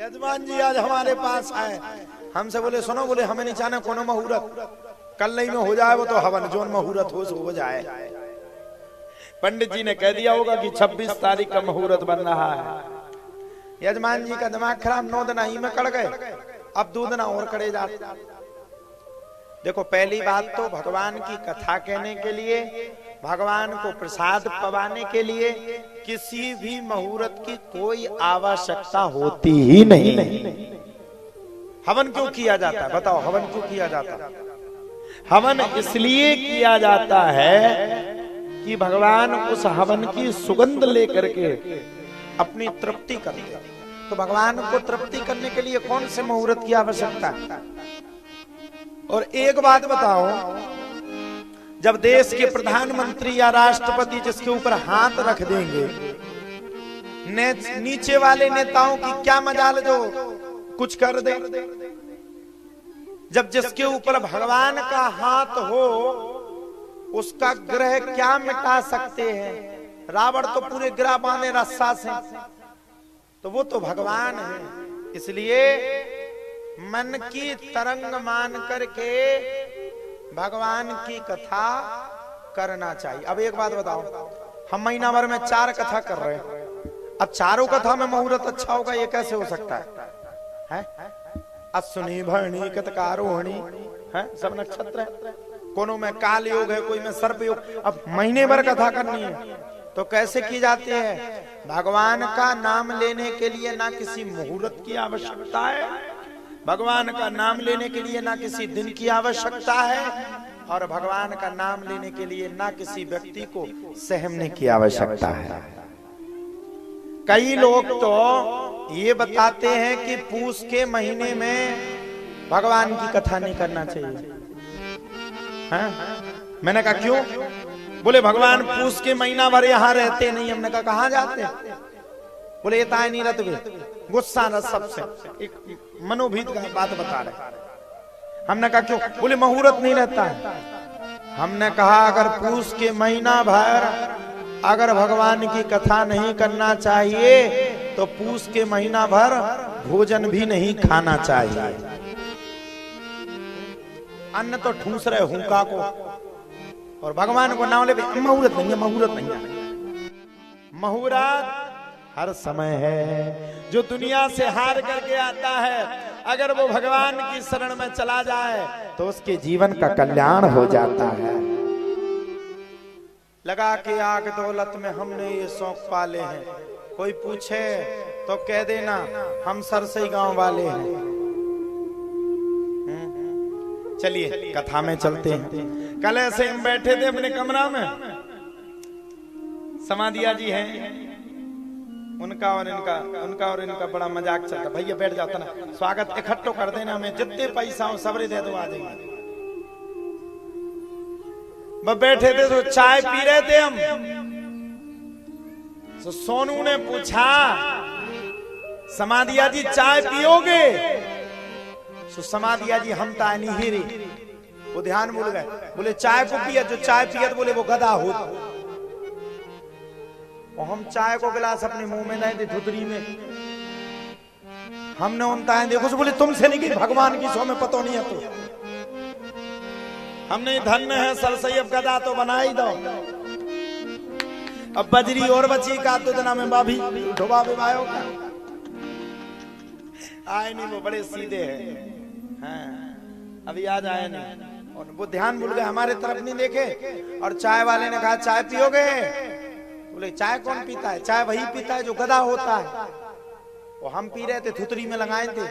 यजमान जी आज हमारे पास आए, हमसे बोले सुनो, बोले हमें नहीं जाना कोनो मुहूर्त, कल नहीं में हो जाए वो तो हवन, जोन मुहूर्त हो जाए। पंडित जी ने कह दिया होगा कि 26 तारीख का मुहूर्त बन रहा है। यजमान जी का दिमाग खराब, 9 दिन ही में कड़ गए, अब 2 दिन और कड़े जाते। देखो पहली बात तो भगवान की कथा कहने के लिए, भगवान को प्रसाद पवाने के लिए किसी भी मुहूर्त की कोई आवश्यकता होती ही नहीं। हवन क्यों किया जाता है बताओ, हवन क्यों किया जाता है? हवन इसलिए किया जाता है कि भगवान उस हवन की सुगंध लेकर के अपनी तृप्ति करते हैं। तो भगवान को तृप्ति करने के लिए कौन से मुहूर्त की आवश्यकता है? और एक बात बताओ, जब देश के प्रधानमंत्री या राष्ट्रपति जिसके ऊपर हाथ रख देंगे, नीचे वाले नेताओं की क्या मजाल जो कुछ कर दे। जब जिसके ऊपर भगवान का हाथ हो उसका ग्रह क्या मिटा सकते हैं? रावण तो पूरे ग्रह बांधे रस्सा से, तो वो तो भगवान है। इसलिए मन की तरंग मान करके भगवान की कथा करना चाहिए। अब एक बात बताओ, हम महीना भर में 4 कथा कर रहे हैं, अब चारों कथा में मुहूर्त अच्छा होगा, ये कैसे हो सकता है? अश्विनी भरणी कृतकारोहिणी है, सब नक्षत्र है, कोनो में काल योग है, कोई में सर्प योग। अब महीने भर कथा करनी है तो कैसे की जाती है? भगवान का नाम लेने के लिए ना किसी मुहूर्त की आवश्यकता है, भगवान का नाम लेने के लिए ना किसी दिन की आवश्यकता है, और भगवान का नाम लेने के लिए ना किसी व्यक्ति को सहमने की आवश्यकता है। कई लोग तो ये बताते हैं कि पूस के महीने में भगवान की कथा नहीं करना चाहिए। हाँ? मैंने कहा क्यों? बोले भगवान पूस के महीना भर यहाँ रहते नहीं। हमने कहा कहाँ जाते? बोले ये ताय नहीं रहते, गुस्सा न सबसे, एक मनोभीत का बात बता रहे। हमने कहा क्यों? बोले मुहूर्त नहीं रहता है। हमने कहा अगर पूस के महीना भर अगर भगवान की कथा नहीं करना चाहिए तो पूस के महीना भर भोजन भी नहीं खाना चाहिए। अन्न तो ठूस रहे हुंका को, और भगवान को नाम ले मुहूर्त नहीं है, मुहूर्त नहीं है। मुहूर्त हर समय है। जो दुनिया से हार करके आता है, अगर वो भगवान की शरण में चला जाए तो उसके जीवन का कल्याण हो जाता है। लगा के आग दौलत में हमने ये शौक पाले हैं, कोई पूछे तो कह देना हम सरसई गांव वाले हैं। चलिए कथा में चलते हैं। कल ऐसे हम बैठे थे अपने कमरा में, समाधिया जी हैं, उनका और इनका बड़ा मजाक चलता। भैया बैठ जाता ना, स्वागत इकट्ठो कर देना, हमें जितने पैसा हो सबरे दे दो, आ जाएंगे। बैठे थे तो चाय पी रहे थे हम, तो सोनू ने पूछा समाधिया जी चाय पियोगे? तो समाधिया जी हम ता नहीं ही रे, वो ध्यान भूल गए। बोले चाय को पिया, जो चाय पिया तो बोले वो गधा हो। और हम चाय को गिलास अपने मुंह में नहीं थे, धुतरी में हमने उनता है देखो, बोले तुमसे नहीं कि भगवान की सौ में पतो नहीं है। तो हमने धन्य है सरसई, अब गदा तो बना ही दो। अब बजरी और बची का तो जना में बाभी ढोबा विवाह का आए नहीं, वो बड़े सीधे हैं। हाँ, अभी आज आए नहीं, और वो ध्यान भूल गए, हमारे तरफ नहीं देखे। और चाय वाले ने कहा चाय पियोगे? बोले चाय कौन पीता है? चाय वही पीता है जो गधा होता है। वो हम पी रहे थे, थुतरी में लगाए थे,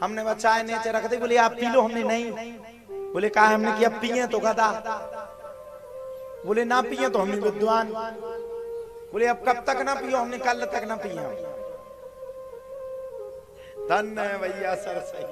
हमने वह चाय नीचे रख दी। बोले आप पी लो। हमने नहीं। बोले कहा हमने कि अब पिए तो गधा। बोले ना पिए तो हमने विद्वान। बोले अब कब तक ना पियो? हमने कल तक ना पिए। धन्य है भैया सरसई।